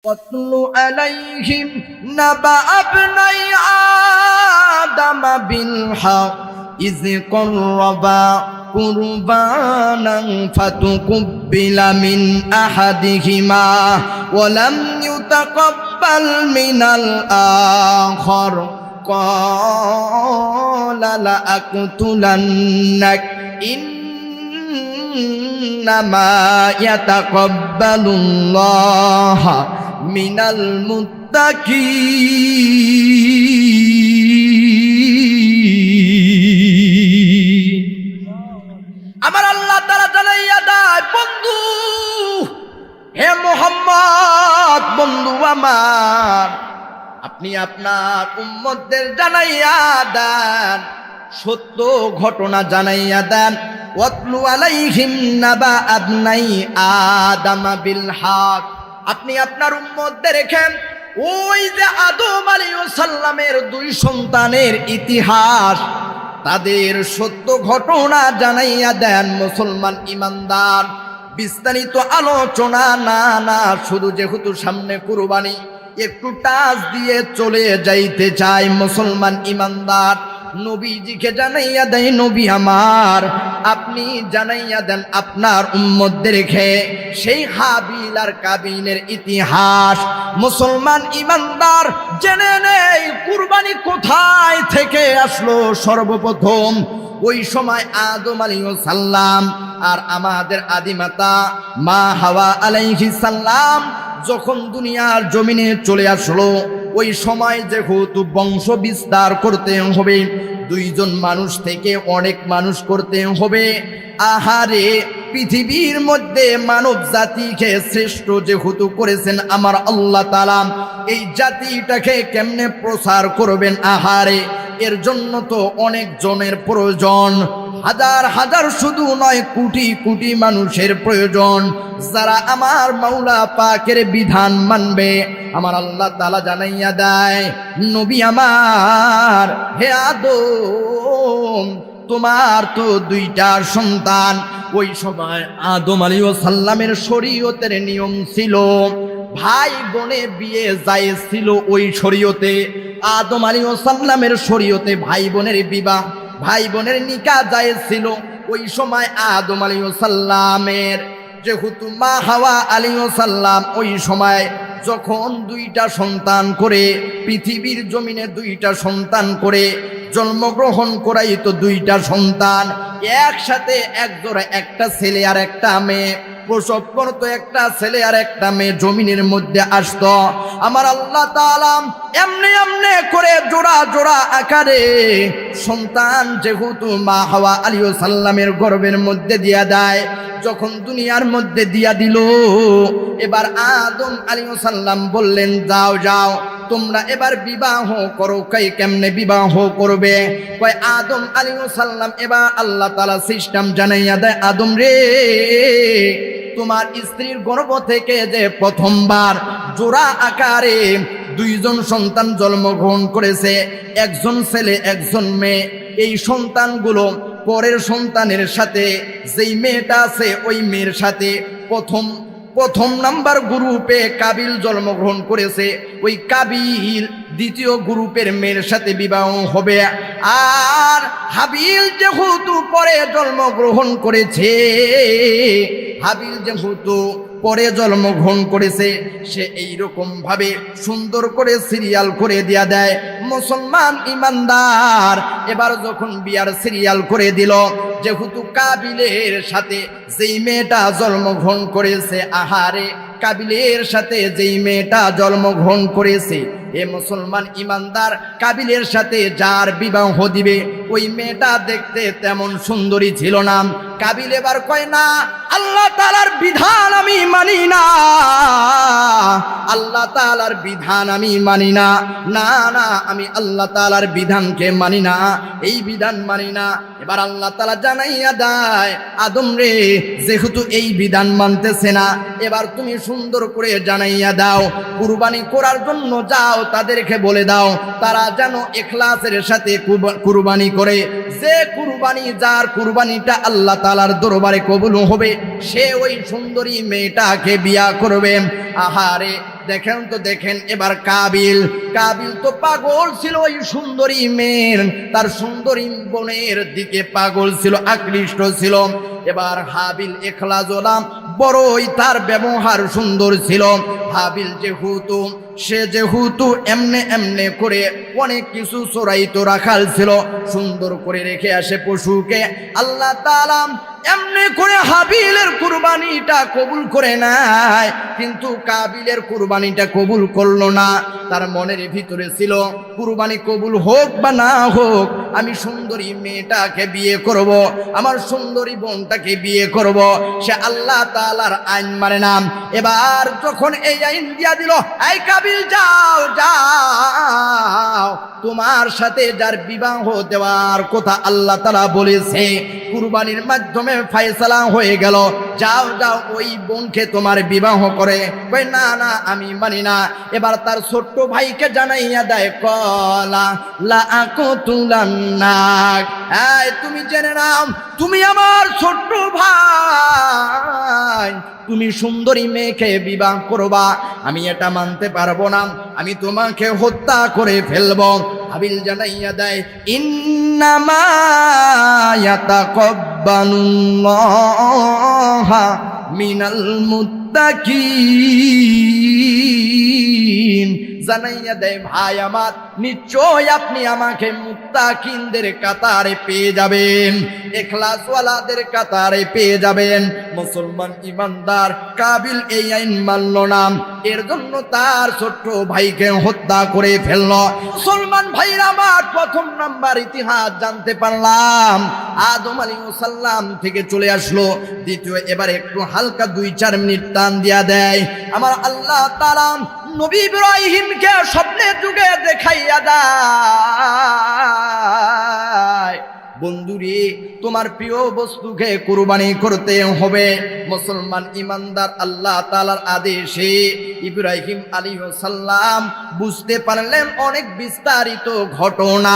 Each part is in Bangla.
واتل عليهم نبأ ابني آدم بالحق إذ قربا قربانا فتقبل من أحدهما ولم يتقبل من الآخر قال لأقتلنك إنما يتقبل الله من المتقين আমার আল্লাহ তাআলা জানাইয়া দেয়, বন্ধু হে মুহাম্মদ, বন্ধু আমার, আপনি আপনার উম্মতদের জানাইয়া দেন, সত্য ঘটনা জানাইয়া দেন। ওয়াতলু আলাইহিম নাবা আবনাই আদম বিল হক, আপনি আপনার উম্মতদের রেখেন ওই যে আদম আলাইহিস সালামের দুই সন্তানের ইতিহাস, তাদের সত্য ঘটনা জানাইয়া দেন। মুসলমান ইমানদার, বিস্তারিত আলোচনা না, শুধু যেহেতু সামনে কুরবানি, একটু টাচ দিয়ে চলে যাইতে চাই। মুসলমান ইমানদার, নবীজিকে জানাইয়া দেয়, নবী আমার, আপনি জানাইয়া দেন আপনার উম্মতদের রেখে সেই হাবিল আর কাবিলের ইতিহাস। মুসলমান ইমানদার, জেনে নেই কুরবানি কোথায় থেকে আসলো। সর্বপ্রথম ওই সময় আদম আলাইহিস সালাম আর আমাদের আদিমাতা মা হাওয়া আলাইহিস সালাম যখন দুনিয়ার জমিনে চলে আসলো, ওই সময় যেহেতু বংশ বিস্তার করতে হবে, দুইজন মানুষ থেকে অনেক মানুষ করতে হবে। আহারে, পৃথিবীর মধ্যে মানব জাতিকে শ্রেষ্ঠ যেহেতু করেছেন আমার আল্লাহ তাআলা, এই জাতিটাকে কেমনে প্রচার করবেন? আহারে, এর জন্য তো অনেক জনের প্রয়োজন, হাজার হাজার শুধু নয়, কোটি কোটি মানুষের প্রয়োজন, যারা আমার মাওলা পাকের বিধান মানবে। আমার আল্লাহ তাআলা জানাইয়া দেয়, নবী আমার, হে আদম, তোমার তো দুইটা সন্তান। ওই সময় আদম আলাইহিস সালামের শরীয়তের নিয়ম ছিল ভাই বোনে বিয়ে জায়েজ ছিল। ওই শরীয়তে, আদম আলাইহিস সালামের শরীয়তে ভাই বোনের বিবাহ, ভাই বোনের নিকাহ জায়েজ ছিল। ওই সময় আদম আলাইহিস সালামের যেহেতু মা হাওয়া আলাইহিস সালাম ওই সময় যখন দুইটা সন্তান করে পৃথিবীর জমিনে দুইটা সন্তান করে জন্মগ্রহণ করাইতো, দুইটা সন্তান একসাথে এক জোড়া, একটা ছেলে আর একটা মেয়ে প্রসব করতো, একটা ছেলে আর একটা মেয়ে জমিনের মধ্যে আসতো। আমার আল্লাহ তাআলা এমনি এমনি করে জোড়া জোড়া আকারে সন্তান যেহেতু মা হাওয়া আলাইহিস সালামের গর্ভের মধ্যে দিয়া দেয়, যখন দুনিয়ার মধ্যে দিয়া দিল, এবার আদম আলাইহিস সালাম বললেন, যাও যাও, তোমরা এবার বিবাহ করো। কেমনে বিবাহ করবে? কয় আদম আলাইহিস সালাম এবার আল্লাহ তাআলা সিস্টেম জানাইয়া দেয়, আদম রে, তোমার স্ত্রীর গর্ভ থেকে যে প্রথমবার জোড়া আকারে দুইজন সন্তান জন্মগ্রহণ করেছে, একজন ছেলে একজন মেয়ে, এই সন্তানগুলো পরের সন্তানের সাথে যেই মেয়েটা আছে ওই মেয়ের সাথে প্রথম নাম্বার গ্রুপে কাবিল জন্মগ্রহণ করেছে, ওই কাবিল দ্বিতীয় গ্রুপের মেয়ের সাথে বিবাহ হবে। আর হাবিল যেহেতু পরে জন্মগ্রহণ করেছে, হাবিল যেহেতু পরে জন্মগ্রহণ করেছে, সে এইরকম ভাবে সুন্দর করে সিরিয়াল করে দিয়া দেয়। মুসলমান ইমানদার, এবার যখন বিয়ার সিরিয়াল করে দিল, যেহেতু কাবিলের সাথে যেই মেয়েটা জন্মগ্রহণ করেছে, আহারে, কাবিলের সাথে যেই মেয়েটা জন্মগ্রহণ করেছে, এ মুসলমান ইমানদার, কাবিলের সাথে যার বিবাহ দিবে ওই মেয়েটা দেখতে তেমন সুন্দরী ছিল না। কাবিল এবার কয়, না, আল্লাহ তাআলার বিধান আমি মানি না, আল্লাহ তাআলার বিধান আমি মানি না, না না, আমি আল্লাহ তাআলার বিধানকে মানি না, এই বিধান মানি না। এবার আল্লাহ তাআলা জানাইয়া দেয়, আদম রে, যেহেতু এই বিধান মানতেছে না, এবার তুমি সুন্দর করে জানাইয়া দাও, কুরবানি করার জন্য যাও, তাদেরকে বলে দাও তারা যেন ইখলাসের সাথে কুরবানি করে। যে কুরবানি, যার কুরবানিটা আল্লাহ তাআলার দরবারে কবুল হবে, সে ওই সুন্দরী মেয়েটাকে বিয়া করবে। আহারে, দেখেন তো দেখেন এবার কাবিল তো পাগল ছিল ওই সুন্দরী মেয়ের, তার সুন্দরী বোনের দিকে পাগল ছিল, আকৃষ্ট ছিল। এবার হাবিল ইখলাসওয়ালা, বড়ই তার ব্যবহার সুন্দর ছিল। হাবিল যেহেতু এমনে এমনে করে অনেক কিছু চোরাইতো রাখাল ছিল, সুন্দর করে রেখে আসে পশুকে। আল্লাহ তাআলা এমনি করে হাবিলের কুরবানিটা কবুল করে নাই, কিন্তু কাবিলের কুরবানিটা কবুল করলো না। তার মনের ভিতরে ছিল কুরবানি কবুল হোক বা না হোক, আমি সুন্দরী মেয়েটাকে বিয়ে করব, আমার সুন্দরী বোনটাকে বিয়ে করব। সে আল্লাহ তাআলার আইন মানে না। এবার যখন এই আইন দিয়া দিল, এই কাবিল যাও যাও, তোমার সাথে যার বিবাহ দেওয়ার কথা আল্লাহ তাআলা বলেছে, কুরবানির মাধ্যমে ফয়সালা হয়ে গেল, যাও যাও ওই বোনকে তোমার বিবাহ করে। কই না না, আমি মানি না। এবার তার ছোট্ট ভাইকে জানাইয়া দেয়, কলা লা আকতুলান্নাক, এই তুমি জেনে নাও, তুমি আমার ছোট্ট ভাই, তুমি সুন্দরী মেয়েকে বিবাহ করবা, আমি এটা মানতে পারবো না, আমি তোমাকে হত্যা করে ফেলবো। হাবিল জানাইয়া দেয়, ইন্নামা ইয়াতাকাব্বালুল্লাহু মিনাল মুত্তাকিন। জানাইয়া দেয়, ভাই আমার, নিশ্চয় আপনি আমাকে মুত্তাকিনদের কাতারে পেয়ে যাবেন, ইখলাসওয়ালাদের কাতারে পেয়ে যাবেন। মুসলমান ইমানদার কাবিল এই আইন মানল না, এর জন্য তার ছোট্ট ভাইকে হত্যা করে ফেলল। মুসলমান ভাইরা আমার, প্রথম নাম্বার ইতিহাস জানতে পারলাম, আদম আলাইহিস সালাম থেকে চলে আসলো। দ্বিতীয়, এবার একটু হালকা 2-4 মিনিট টান দিয়া দেয়, আমার আল্লাহ তাআলা নবী ইব্রাহিমকে স্বপ্নের যুগে দেখাইয়া দেয়, বন্ধুরে তোমার প্রিয় বস্তুকে কুরবানি করতে হবে। মুসলমান ইমানদার আল্লাহ তাআলার আদেশে ইব্রাহিম আলাইহিস সালাম বুঝতে পারলেন অনেক বিস্তারিত ঘটনা,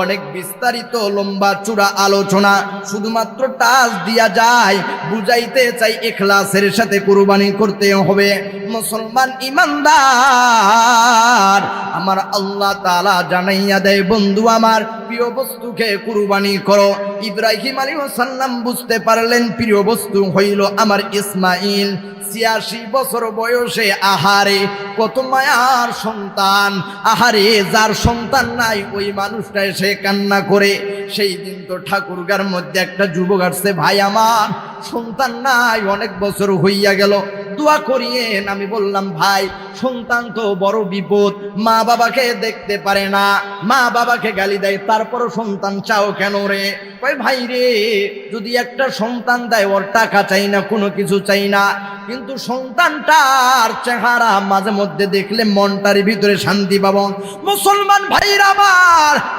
অনেক বিস্তারিত লম্বা চূড়া আলোচনা, শুধুমাত্র টাচ দিয়া যায়, বুঝাইতে চাই ইখলাসের সাথে কুরবানি করতে হবে। মুসলমান ইমানদার আমার আল্লাহ তাআলা জানাইয়া দেয়, বন্ধু আমার, প্রিয় বস্তুকে কুরবানি করো। ইব্রাহিম আলাইহিস সালাম বুঝতে পারলেন প্রিয় বস্তু হইল আমার ইসমাইল। 86 বছর বয়সে, আহারে কত মায়ার সন্তান, আহারে যার সন্তান নাই ওই মানুষটা এসে কান্না করে। সেই দিন তো ঠাকুরগার মধ্যে একটা যুবক আসছে, ভাই আমার সন্তান নাই, অনেক বছর হইয়া গেল, দোয়া করিয়েন। আমি বললাম, ভাই সন্তান তো বড় বিপদ, মা বাবাকে দেখতে পারে না, মা বাবাকে গালি দেয়, তারপরও সন্তান চাও কেন রে? কই ভাই রে, যদি একটা সন্তান দেয়, ওর টাকা চাই না, কোনো কিছু চাই না, কিন্তু সন্তানটার চেহারা মাঝে মধ্যে দেখলে মনটার ভিতরে শান্তি পাবো। মুসলমান ভাইরা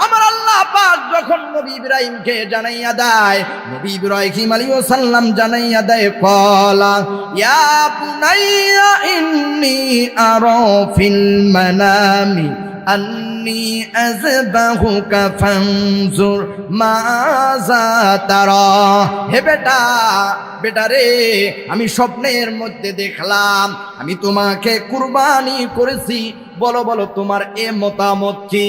আমার আল্লাহ পাক যখন নবী ইব্রাহিমকে জানাইয়া দেয়, নবী ইব্রাহিম আলাইহিস সালাম জানাইয়া দেয়, কলা ইয়া বুনাইয়া ইন্নী আরা ফিল মানামি আন্নী আযবাহুকা ফানজুর মাযা তারা। হে বেটা রে, আমি স্বপ্নের মধ্যে দেখলাম আমি তোমাকে কুরবানি করেছি, বলো বলো তোমার এ মতামত কি?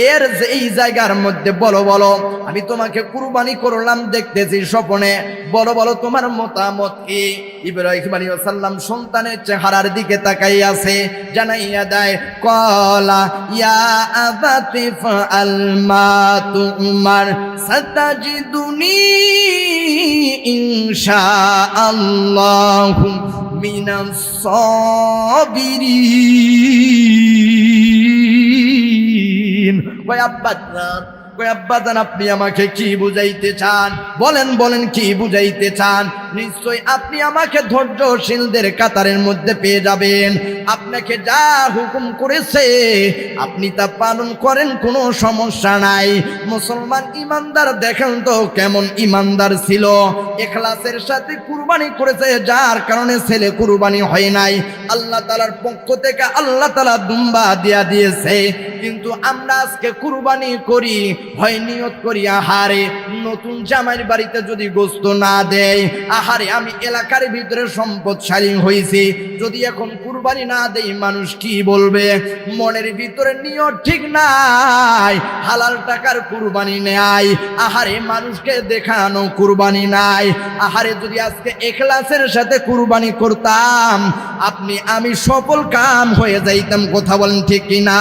এর যে এই জায়গার মধ্যে বলো আমি তোমাকে কুরবানি করলাম, দেখতেছি স্বপ্নে, বলো তোমার মতামত কি? ইব্রাহিম আলাইহিস সালাম সন্তানের চেহারার দিকে তাকাই আছে, জানাইয়া দেয়, কলা ইয়া আবাতি ফাআল মা তুমার সাতাজিদুনি ইনশাআল্লাহু মিনাস সাবিরিন। কই আব্বাজান, আপনি আমাকে কি বুঝাইতে চান? বলেন কি বুঝাইতে চান? নিশ্চয় আপনি আমাকে ধৈর্যশীলদের কাতারের মধ্যে পেয়ে যাবেন। আপনাকে যা হুকুম করেছে আপনি তা পালন করেন, কোনো সমস্যা নাই। মুসলমান ইমানদার দেখেন তো কেমন ইমানদার ছিল, ইখলাসের সাথে কুরবানি করেছে, যার কারণে ছেলে কুরবানি হয় নাই। আল্লাহ তাআলার পক্ষ থেকে আল্লাহ তাআলা দুম্বা দিয়েছে, কিন্তু আমরা আজকে কুরবানি করি, হয় নিয়ত করি, আহারে নতুন জামাইয়ের বাড়িতে যদি গোস্ত না দেয়, আহারে আমি এলাকার ভিতরে সম্পদশালী হয়েছি, যদি এখন কুরবানি না দেই মানুষ কি বলবে? মনের ভিতরে নিয়ত ঠিক নাই, হালাল টাকার কুরবানি নেয়, আহারে মানুষকে দেখানো কুরবানি নাই। আহারে যদি আজকে ইখলাসের সাথে কুরবানি করতাম, আপনি আমি সফল কাম হয়ে যাইতাম। কথা বলেন ঠিক কিনা?